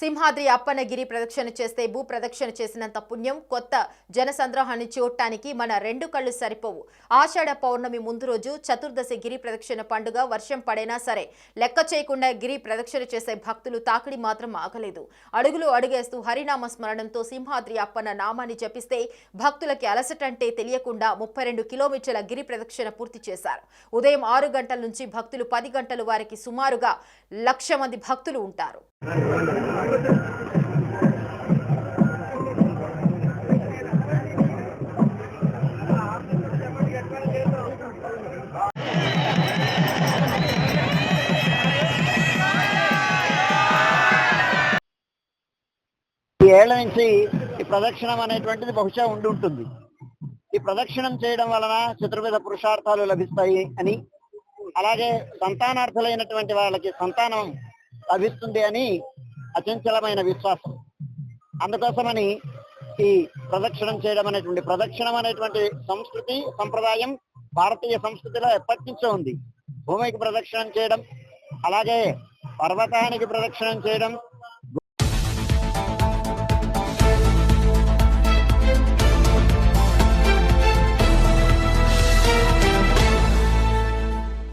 సింహాద్రి అప్పన్నగిరి ప్రదక్షిణ చేస్తే భూ ప్రదక్షిణ చేసినంత పుణ్యం. కొత్త జనసంద్రహాన్ని చూడటానికి మన రెండు కళ్ళు సరిపోవు. ఆషాఢ పౌర్ణమి ముందు రోజు చతుర్దశి గిరి ప్రదక్షిణ పండుగ. వర్షం పడైనా సరే లెక్క చేయకుండా గిరి ప్రదక్షిణ చేసే భక్తులు తాకిడి మాత్రం ఆగలేదు. అడుగులు అడుగేస్తూ హరినామ స్మరణంతో సింహాద్రి అప్పన్న నామాన్ని జపిస్తే భక్తులకి అలసటంటే తెలియకుండా 32 కిలోమీటర్ల గిరి ప్రదక్షిణ పూర్తి చేశారు. ఉదయం 6 గంటల నుంచి భక్తులు 10 గంటలు వారికి సుమారుగా 1,00,000 మంది భక్తులు ఉంటారు. ఈ ఏళ్ల నుంచి ఈ ప్రదక్షిణం అనేటువంటిది బహుశా ఉంటుంది. ఈ ప్రదక్షిణం చేయడం వలన చతుర్విధ పురుషార్థాలు లభిస్తాయి అని, అలాగే సంతానార్థులైనటువంటి వాళ్ళకి సంతానం లభిస్తుంది అని అచంచలమైన విశ్వాసం. అందుకోసమని ఈ ప్రదక్షిణం చేయడం అనేటువంటి సంస్కృతి సంప్రదాయం భారతీయ సంస్కృతిలో ఎప్పటి నుంచో ఉంది. భూమికి ప్రదక్షిణం చేయడం, అలాగే పర్వతానికి ప్రదక్షిణం చేయడం,